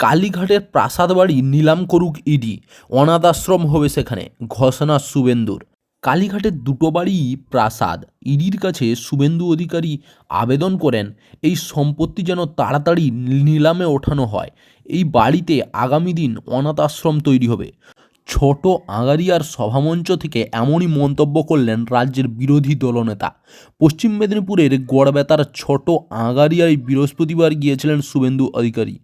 কালীঘাটের প্রাসাদ বাড়ি নিলাম করুক ইডি, অনাথ আশ্রম হবে সেখানে, ঘোষণা শুভেন্দুর। কালীঘাটের দুটো বাড়িই প্রাসাদ। ইডির কাছে শুভেন্দু অধিকারী আবেদন করেন এই সম্পত্তি যেন তাড়াতাড়ি নিলামে ওঠানো হয়। এই বাড়িতে আগামী দিন অনাথ আশ্রম তৈরি হবে। ছোট আগারিয়ার সভামঞ্চ থেকে এমনই মন্তব্য করলেন রাজ্যের বিরোধী দলনেতা। পশ্চিম মেদিনীপুরের গড়বেতার ছোট আগারিয়ায় বৃহস্পতিবার গিয়েছিলেন শুভেন্দু অধিকারী।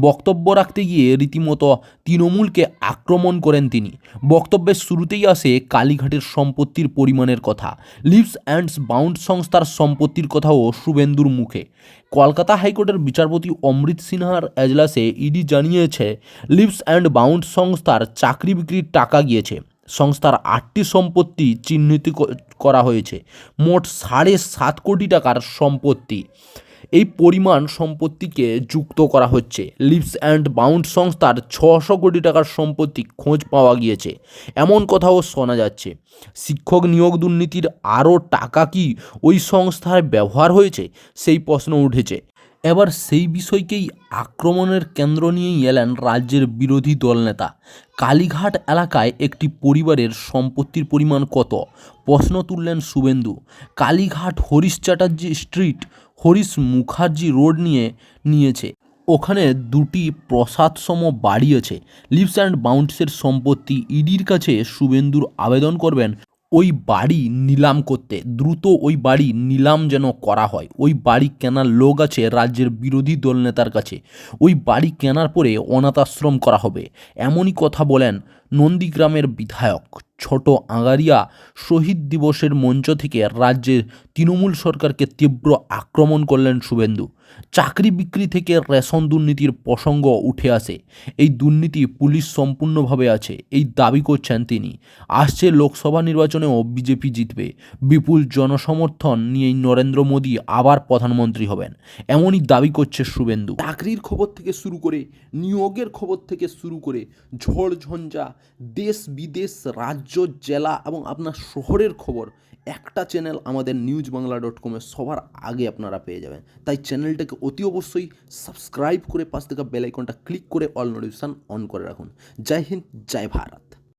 বক্তব্য রাখতে গিয়ে রীতিমতো তৃণমূলকে আক্রমণ করেন তিনি। বক্তব্যের শুরুতেই আসে কালীঘাটের সম্পত্তির পরিমাণের কথা। লিভস অ্যান্ড বাউন্ড সংস্থার সম্পত্তির কথাও শুভেন্দুর মুখে। কলকাতা হাইকোর্টের বিচারপতি অমৃত সিনহার এজলাসে ইডি জানিয়েছে, লিভস অ্যান্ড বাউন্ড সংস্থার চাকরি বিক্রির টাকা গিয়েছে। সংস্থার 8টি সম্পত্তি চিহ্নিত করা হয়েছে। মোট 7.5 কোটি টাকার সম্পত্তি। এই পরিমাণ সম্পত্তিকে যুক্ত করা হচ্ছে। লিভস অ্যান্ড বাউন্ড সংস্থার 600 কোটি টাকার সম্পত্তি খোঁজ পাওয়া গিয়েছে, এমন কথাও শোনা যাচ্ছে। শিক্ষক নিয়োগ দুর্নীতির আরও টাকা কি ওই সংস্থায় ব্যবহার হয়েছে, সেই প্রশ্ন উঠেছে। এবার সেই বিষয়কেই আক্রমণের কেন্দ্র নিয়েই এলেন রাজ্যের বিরোধী দলনেতা। কালীঘাট এলাকায় একটি পরিবারের সম্পত্তির পরিমাণ কত, প্রশ্ন তুললেন শুভেন্দু। কালীঘাট হরিশ চ্যাটার্জি স্ট্রিট, হরিশ মুখার্জি রোড নিয়েছে। ওখানে 2টি প্রসাদসম বাড়ি আছে। লিভস অ্যান্ড বাউন্ডসের সম্পত্তি ইডির কাছে শুভেন্দুর আবেদন করবেন ওই বাড়ি নিলাম করতে। দ্রুত ওই বাড়ি নিলাম যেন করা হয়। ওই বাড়ি কেনার লোক আছে রাজ্যের বিরোধী দলনেতার কাছে। ওই বাড়ি কেনার পরে অনাথ আশ্রম করা হবে, এমনই কথা বলেন নন্দীগ্রামের বিধায়ক। ছোট আগারিয়া শহীদ দিবসের মঞ্চ থেকে রাজ্যের তৃণমূল সরকারকে তীব্র আক্রমণ করলেন শুভেন্দু। চাকরি বিক্রি থেকে রেশন দুর্নীতির প্রসঙ্গ উঠে আসে। এই দুর্নীতি পুলিশ সম্পূর্ণভাবে আছে, এই দাবি করছেন তিনি। আসছে লোকসভা নির্বাচনেও বিজেপি জিতবে। বিপুল জনসমর্থন নিয়েই নরেন্দ্র মোদী আবার প্রধানমন্ত্রী হবেন, এমনই দাবি করছে শুভেন্দু। চাকরির খবর থেকে শুরু করে নিয়োগের খবর থেকে শুরু করে ঝড় ঝঞ্ঝা, দেশ বিদেশ, রাজ্য, জেলা এবং আপনার শহরের খবর একটা চ্যানেল আমাদের newsbangla.com সবার আগে আপনারা পেয়ে যাবেন। তাই চ্যানেলটাকে অতি অবশ্যই সাবস্ক্রাইব করে পাশ থেকে বেল আইকনটা ক্লিক করে অল নোটিফিকেশন অন করে রাখুন। জয় হিন্দ, জয় ভারত।